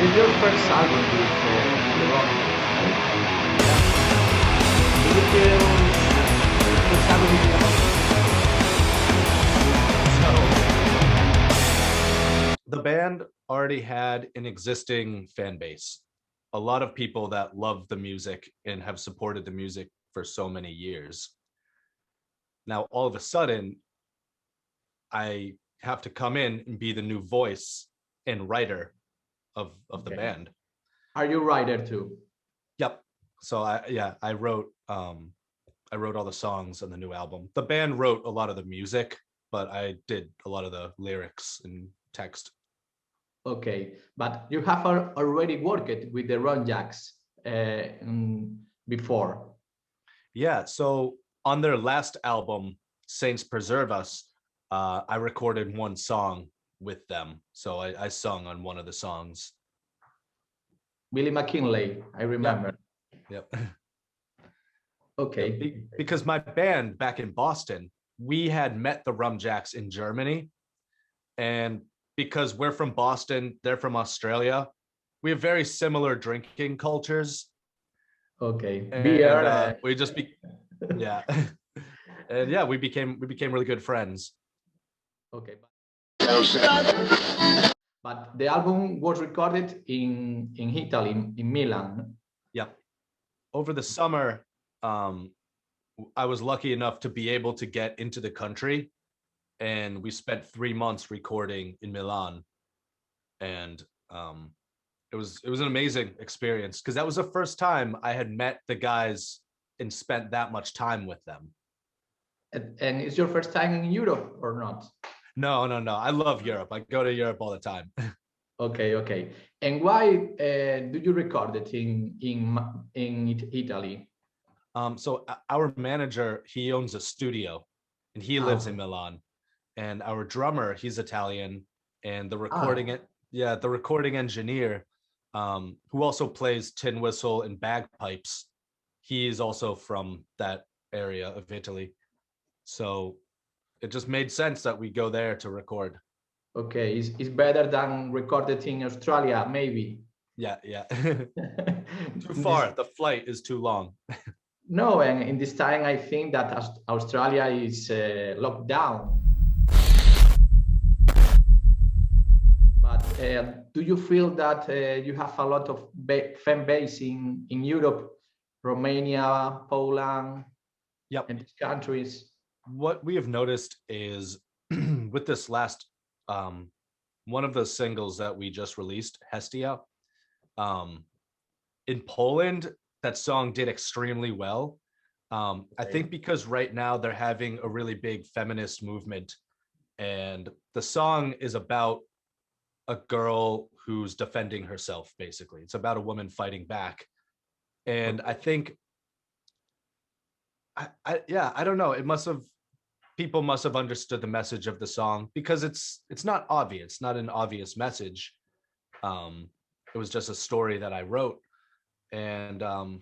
It's your first album with the rock, right? Do you feel this album is The band already had an existing fan base. A lot of people that love the music and have supported the music for so many years. Now, all of a sudden, I have to come in and be the new voice and writer of the band. Are you writer too? Yep. So I wrote all the songs on the new album. The band wrote a lot of the music, but I did a lot of the lyrics and text. Okay, but you have already worked with the RUMJACKS before. Yeah, so on their last album, Saints Preserve Us, I recorded one song with them. So I sung on one of the songs. Billy McKinley, I remember. Yep. Okay. Yeah, because my band back in Boston, we had met the RUMJACKS in Germany. And because we're from Boston, they're from Australia, we have very similar drinking cultures. Okay. And, beer. We just yeah. And yeah, we became really good friends. Okay. But the album was recorded in Italy, in Milan. Yep. Over the summer, I was lucky enough to be able to get into the country, and we spent 3 months recording in Milan. And it was an amazing experience because that was the first time I had met the guys and spent that much time with them. And it's your first time in Europe or not? No. I love Europe. I go to Europe all the time. Okay. And why do you record it in Italy? So our manager, he owns a studio, and he lives in Milan. And our drummer, he's Italian, and the recording engineer, who also plays tin whistle and bagpipes, he's also from that area of Italy. So it just made sense that we go there to record. Okay, it's better than recorded in Australia, maybe. Yeah. Too far. The flight is too long. No, and in this time, I think that Australia is locked down. But do you feel that you have a lot of fan base in Europe, Romania, Poland, and these countries? What we have noticed is with this last one of the singles that we just released, Hestia, in Poland, that song did extremely well. I think because right now they're having a really big feminist movement, and the song is about a girl who's defending herself, basically. It's about a woman fighting back. And I think, I don't know. People must have understood the message of the song because it's not obvious, not an obvious message. It was just a story that I wrote. And and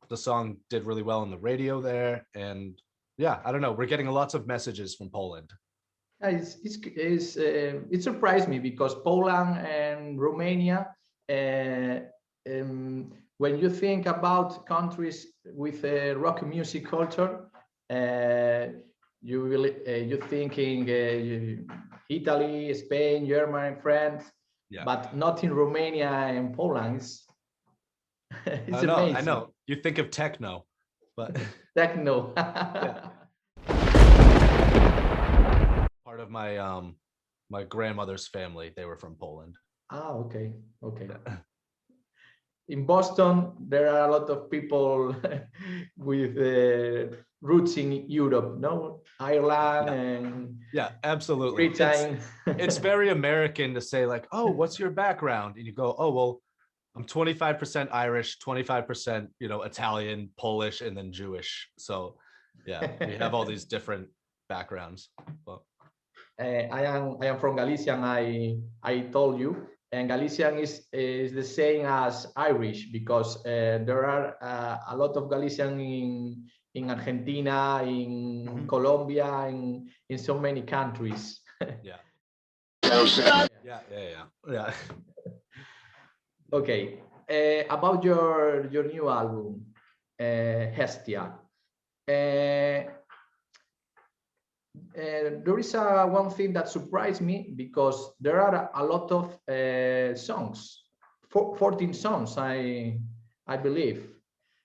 the song did really well on the radio there. And yeah, I don't know. We're getting lots of messages from Poland. It surprised me because Poland and Romania, when you think about countries with a rock music culture, you're thinking Italy, Spain, Germany, France, but not in Romania and Poland. It's amazing. I know. You think of techno, but techno. Part of my grandmother's family, they were from Poland. Okay. In Boston, there are a lot of people with roots in Europe, no? Ireland and absolutely. Britain. It's very American to say like, oh, what's your background? And you go, oh, well, I'm 25% Irish, 25%, Italian, Polish, and then Jewish. So yeah, we have all these different backgrounds. But I am from Galicia, and I told you, and Galician is the same as Irish because there are a lot of Galician in Argentina, in Colombia, in so many countries. Yeah. Okay. About your new album, Hestia. There is one thing that surprised me because there are a lot of songs, 14 songs, I believe.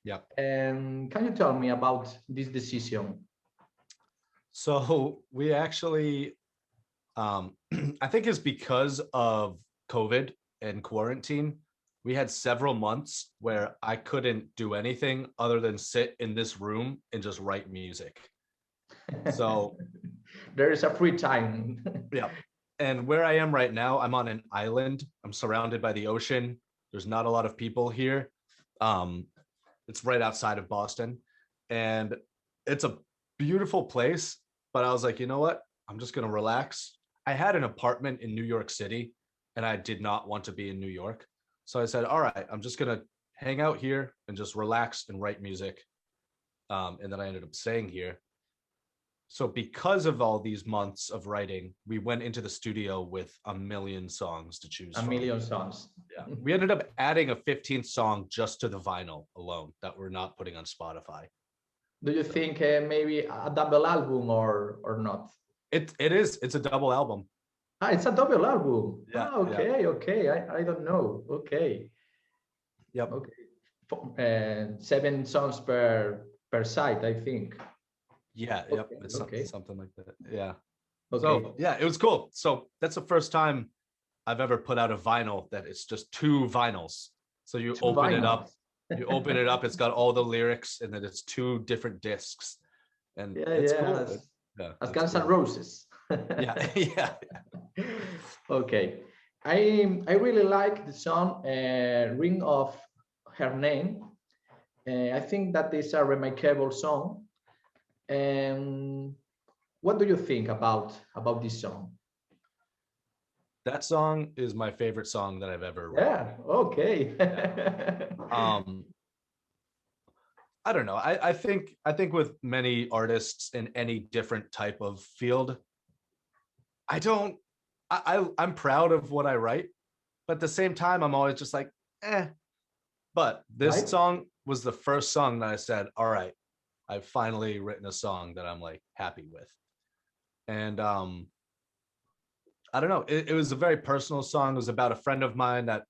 Yeah. And can you tell me about this decision? So we actually, I think it's because of COVID and quarantine. We had several months where I couldn't do anything other than sit in this room and just write music. So there is a free time. yeah. And where I am right now, I'm on an island. I'm surrounded by the ocean. There's not a lot of people here. It's right outside of Boston. And it's a beautiful place. But I was like, you know what? I'm just going to relax. I had an apartment in New York City and I did not want to be in New York. So I said, all right, I'm just going to hang out here and just relax and write music. And then I ended up staying here. So because of all these months of writing, we went into the studio with a million songs to choose from. A million songs. Yeah. We ended up adding a 15th song just to the vinyl alone that we're not putting on Spotify. Do you think maybe a double album or not? It is. It's a double album. Ah, it's a double album. Yeah. Ah, okay, yeah. Okay. I don't know. Okay. Yep. Okay. 7 songs per side, I think. Yeah. Okay. Yep. It's something like that. Yeah. Okay. So yeah, it was cool. So that's the first time I've ever put out a vinyl that it's just 2 vinyls. So you open it up. You open it up, it's got all the lyrics, and then it's 2 different discs. And it's cool. As Guns N' Roses. Yeah. Okay. I really like the song Ring of Her Name. I think that is a remarkable song. And what do you think about this song? That song is my favorite song that I've ever written. Yeah, okay. I don't know. I think with many artists in any different type of field, I'm proud of what I write, but at the same time, I'm always just like, eh. But this song was the first song that I said, all right, I've finally written a song that I'm like happy with. And I don't know. It was a very personal song. It was about a friend of mine that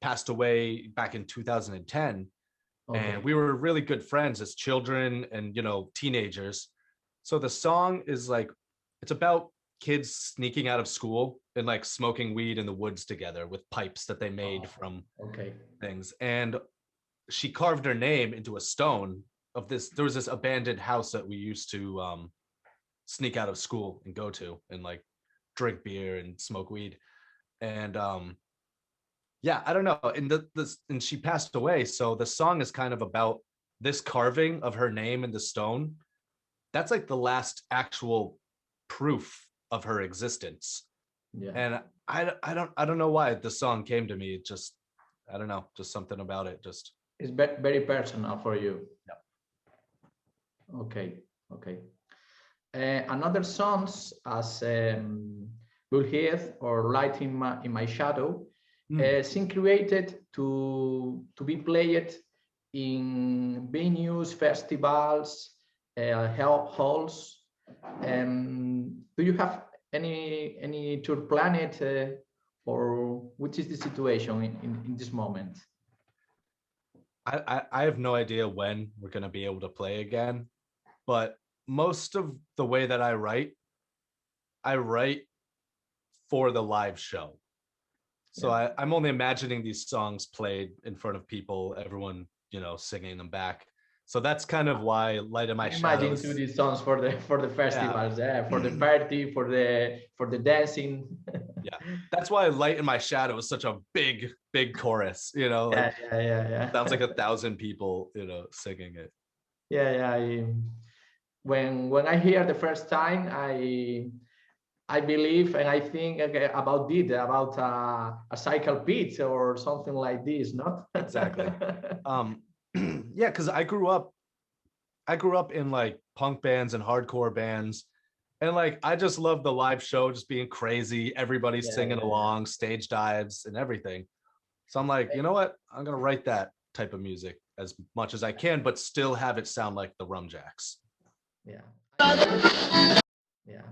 passed away back in 2010. Okay. And we were really good friends as children and, teenagers. So the song is like, it's about kids sneaking out of school and like smoking weed in the woods together with pipes that they made from things. And she carved her name into a stone of this. There was this abandoned house that we used to sneak out of school and go to and like drink beer and smoke weed. And yeah, I don't know. And she passed away. So the song is kind of about this carving of her name in the stone. That's like the last actual proof of her existence. Yeah. And I don't know why the song came to me. It just, I don't know, just something about it. Just it's very personal for you. Yeah. Okay. Another songs as Bullhead or Light in My Shadow. Scene created to be played in venues, festivals, halls. Do you have any tour planned, or which is the situation in this moment? I have no idea when we're going to be able to play again, but most of the way that I write for the live show. So yeah. I'm only imagining these songs played in front of people, everyone, singing them back. So that's kind of why Light in My Shadow. Imagine to these songs for the festivals, for the party, for the dancing. Yeah, that's why Light in My Shadow is such a big chorus. Yeah. Sounds like 1,000 people, singing it. Yeah. When I hear the first time, I believe and I think about a cycle pit or something like this, not exactly. Yeah, because I grew up in like punk bands and hardcore bands, and like I just love the live show, just being crazy, everybody singing along, stage dives and everything. So I'm like, you know what? I'm gonna write that type of music as much as I can, but still have it sound like the RUMJACKS. Yeah. Yeah.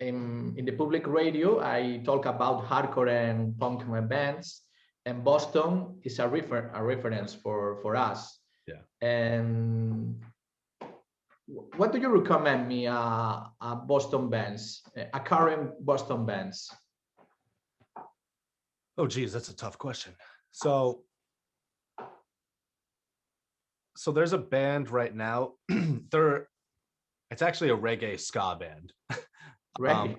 In the public radio, I talk about hardcore and punk bands, and Boston is a reference for us. Yeah. And what do you recommend me? Boston bands, a current Boston bands. Oh, geez, that's a tough question. So there's a band right now. It's actually a reggae ska band. Reggae.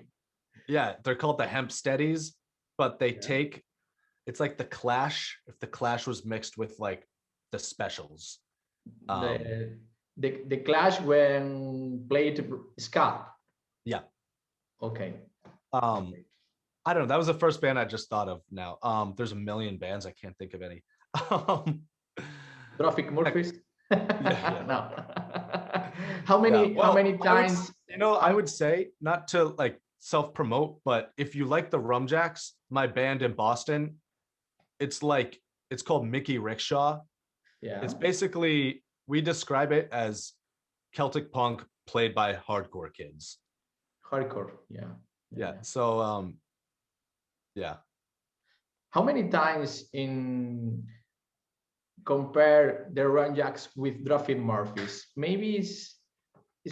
Yeah, they're called the Hemp Steadies, but they take, it's like the Clash, if the Clash was mixed with like the Specials. The Clash when played ska. Yeah. Okay. I don't know. That was the first band I just thought of now. There's a million bands. I can't think of any. Traffic Murphys. Yeah. No. How many times? I would say, not to like self-promote, but if you like the RUMJACKS, my band in Boston, it's called Mickey Rickshaw. Yeah. It's basically, we describe it as Celtic punk played by hardcore kids. Hardcore, yeah. Yeah. So yeah. How many times in compare the RUMJACKS with Traffic Murphys? Maybe it's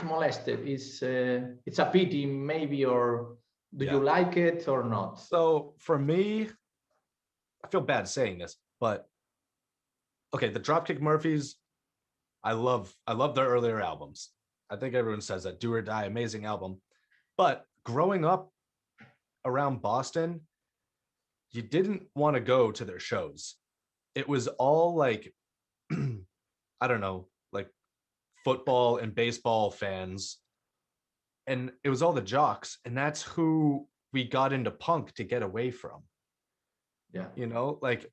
molested. It's a pity, maybe, or do you like it or not? So for me, I feel bad saying this, but okay, the Dropkick Murphys, I love their earlier albums. I think everyone says that. Do or Die, amazing album. But growing up around Boston, you didn't want to go to their shows. It was all like, I don't know, like football and baseball fans. And it was all the jocks. And that's who we got into punk to get away from. Yeah. Like.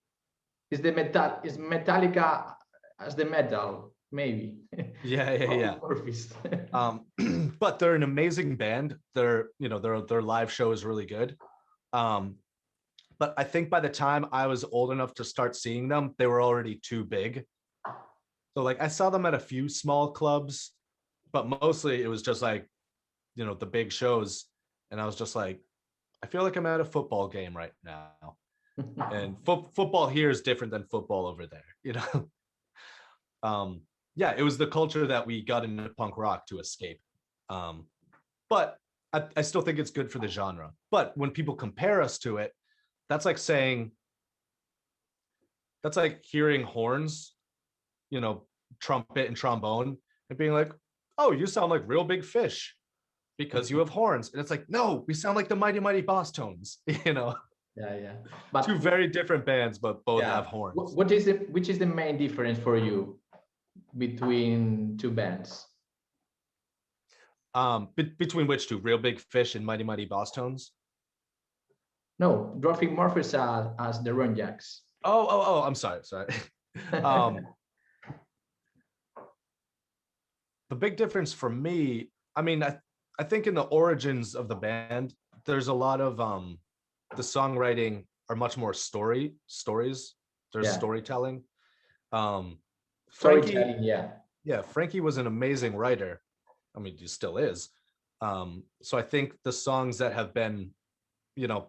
Is Metallica as the metal, maybe. Yeah. But they're an amazing band. Their live show is really good. But I think by the time I was old enough to start seeing them, they were already too big. So like I saw them at a few small clubs, but mostly it was just like, the big shows. And I was just like, I feel like I'm at a football game right now. And football here is different than football over there, Yeah, it was the culture that we got into punk rock to escape. But I still think it's good for the genre. But when people compare us to it, that's like hearing horns, trumpet and trombone, and being like, oh, you sound like Real Big Fish because you have horns. And it's like, no, we sound like the Mighty Mighty Boss Tones, Yeah. But two very different bands, but both have horns. Which is the main difference for you between two bands? Between which two? Real Big Fish and Mighty Mighty Boss Tones? No, Traffic Murphys as the RUMJACKS. Oh, I'm sorry. The big difference for me, I mean, I think in the origins of the band, there's a lot of the songwriting are much more stories. There's storytelling. Storytelling, yeah. Frankie was an amazing writer. I mean, he still is. So I think the songs that have been,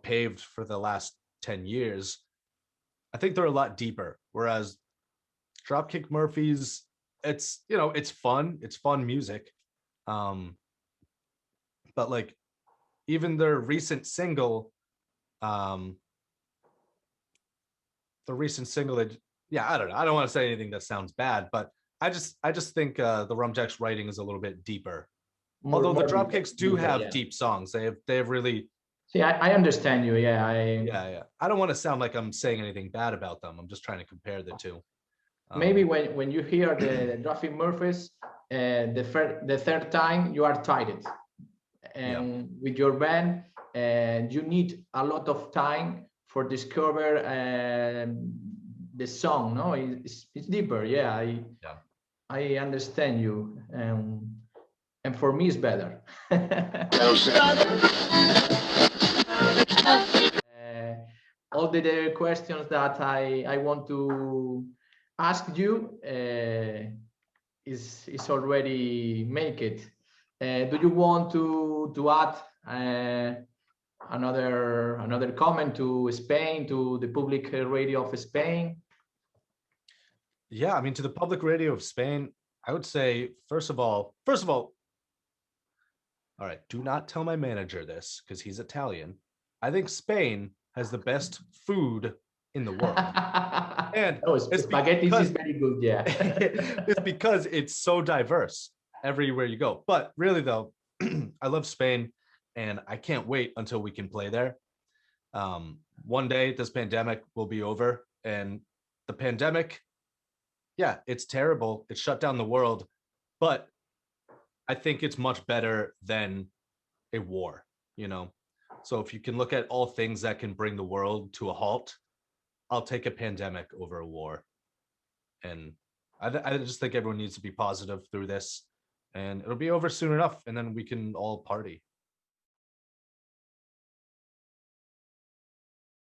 paved for the last 10 years, I think they're a lot deeper. Whereas Dropkick Murphys, it's fun. It's fun music. But like even their recent single, I don't know. I don't want to say anything that sounds bad, but I just think the RUMJACKS writing is a little bit deeper. Although the Dropkicks do have deep songs. They have really. See, I understand you. Yeah. Yeah. I don't want to sound like I'm saying anything bad about them. I'm just trying to compare the two. Maybe when you hear the Traffic Murphys, the third time you are tired, and with your band, and you need a lot of time for discover the song. No, it's deeper. Yeah, I understand you, and for me it's better. All the questions that I want to ask you is already make it. Do you want to add another comment to Spain, to the public radio of Spain? Yeah, I mean, to the public radio of Spain, I would say, first of all, all right, do not tell my manager this because he's Italian. I think Spain has the best food in the world. And spaghetti is very good, yeah. It's because it's so diverse everywhere you go. But really, though, I love Spain, and I can't wait until we can play there. One day, this pandemic will be over, and the pandemic, yeah, it's terrible. It shut down the world, but I think it's much better than a war, you know? So if you can look at all things that can bring the world to a halt, I'll take a pandemic over a war. And I just think everyone needs to be positive through this, and it'll be over soon enough, and then we can all party.